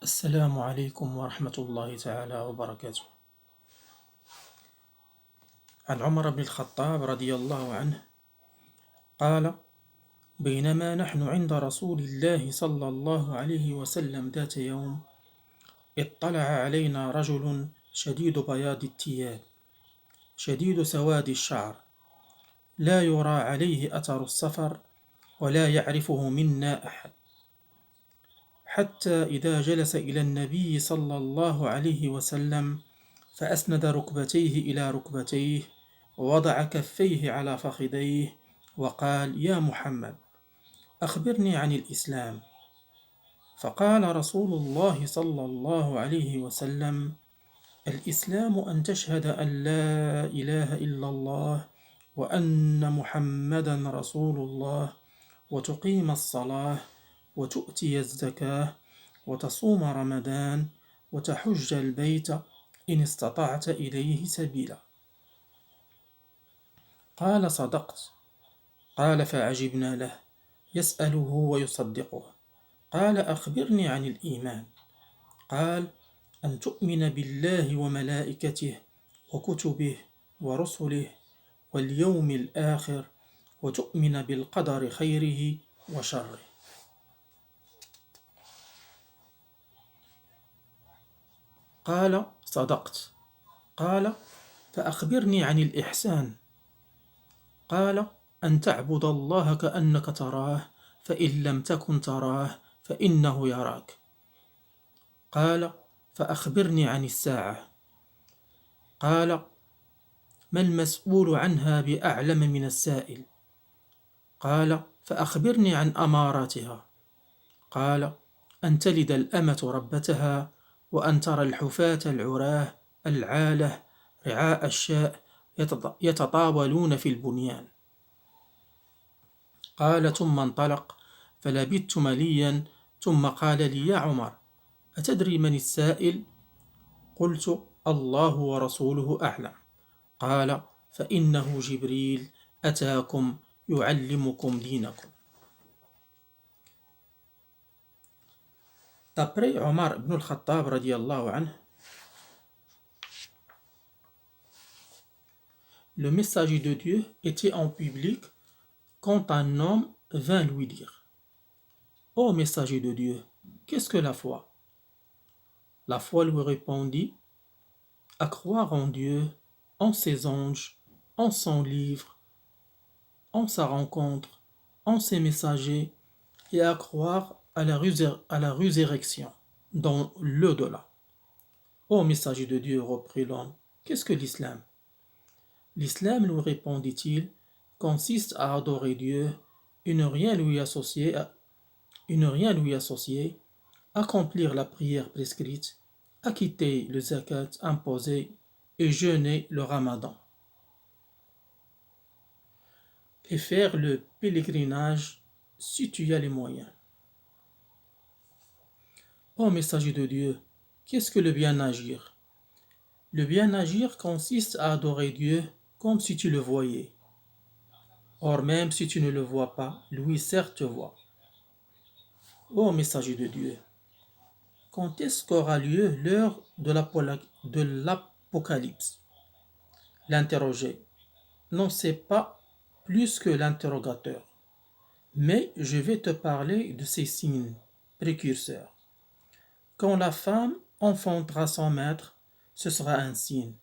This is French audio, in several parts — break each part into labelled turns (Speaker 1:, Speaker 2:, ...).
Speaker 1: السلام عليكم ورحمة الله تعالى وبركاته. عن عمر بن الخطاب رضي الله عنه قال: بينما نحن عند رسول الله صلى الله عليه وسلم ذات يوم، اطلع علينا رجل شديد بياض الثياب شديد سواد الشعر، لا يرى عليه أثر السفر ولا يعرفه منا أحد، حتى إذا جلس إلى النبي صلى الله عليه وسلم فأسند ركبتيه إلى ركبتيه ووضع كفيه على فخذيه وقال: يا محمد، أخبرني عن الإسلام. فقال رسول الله صلى الله عليه وسلم: الإسلام أن تشهد أن لا إله إلا الله وأن محمدا رسول الله، وتقيم الصلاة، وتؤتي الزكاة، وتصوم رمضان، وتحج البيت إن استطعت إليه سبيلا. قال: صدقت. قال: فعجبنا له، يسأله ويصدقه. قال: أخبرني عن الإيمان. قال: أن تؤمن بالله وملائكته وكتبه ورسله واليوم الآخر، وتؤمن بالقدر خيره وشره. قال: صدقت. قال: فأخبرني عن الإحسان. قال: أن تعبد الله كأنك تراه، فإن لم تكن تراه فإنه يراك. قال: فأخبرني عن الساعة. قال: ما المسؤول عنها بأعلم من السائل. قال: فأخبرني عن أماراتها. قال: أن تلد الأمة ربتها، وأن ترى الحفاة العراه العالة رعاء الشاء يتطاولون في البنيان. قال: ثم انطلق، فلبثت مليا، ثم قال لي: يا عمر، أتدري من السائل؟ قلت: الله ورسوله أعلم. قال: فإنه جبريل أتاكم يعلمكم دينكم. D'après Omar ibn al-Khattab radiallahu anhu, le messager de Dieu était en public quand un homme vint lui dire: ô messager de Dieu, qu'est-ce que la foi? La foi lui répondit: à croire en Dieu, en ses anges, en son livre, en sa rencontre, en ses messagers, et à croire à la résurrection dans l'au-delà. Ô messager de Dieu, reprit l'homme, qu'est-ce que l'islam? L'islam, lui répondit-il, consiste à adorer Dieu et ne rien lui associer, accomplir la prière prescrite, acquitter le zakat imposé et jeûner le ramadan, et faire le pèlerinage si tu as les moyens. Ô messager de Dieu, qu'est-ce que le bien agir? Le bien agir consiste à adorer Dieu comme si tu le voyais. Or, même si tu ne le vois pas, lui certes te voit. Ô messager de Dieu, quand est-ce qu'aura lieu l'heure de l'Apocalypse? L'interrogé: non, c'est pas plus que l'interrogateur, mais je vais te parler de ces signes précurseurs. Quand la femme enfantera son maître, ce sera un signe.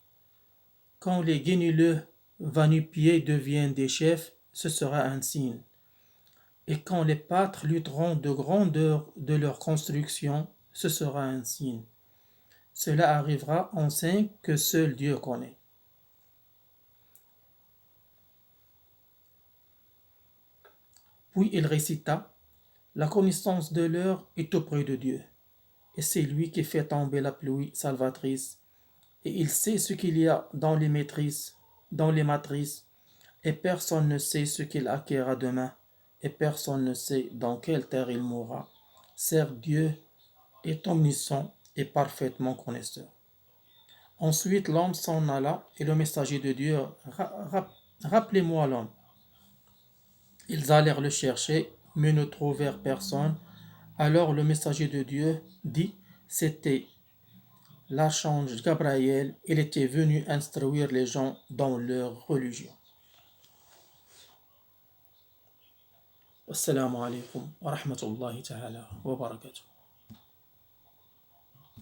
Speaker 1: Quand les guénileux va-nu-pieds deviennent des chefs, ce sera un signe. Et quand les pâtres lutteront de grandeur de leur construction, ce sera un signe. Cela arrivera en signe que seul Dieu connaît. Puis il récita: la connaissance de l'heure est auprès de Dieu, et c'est lui qui fait tomber la pluie salvatrice, et il sait ce qu'il y a dans les matrices, et personne ne sait ce qu'il acquérera demain, et personne ne sait dans quelle terre il mourra. Certes, Dieu est omniscient et parfaitement connaisseur. Ensuite, l'homme s'en alla, et le messager de Dieu: rappelez-moi l'homme. Ils allèrent le chercher, mais ne trouvèrent personne. Alors le messager de Dieu dit: C'était l'archange Gabriel. Il était venu instruire les gens dans leur religion. Wassalamu alaikum wa rahmatullahi ta'ala wa barakatuh.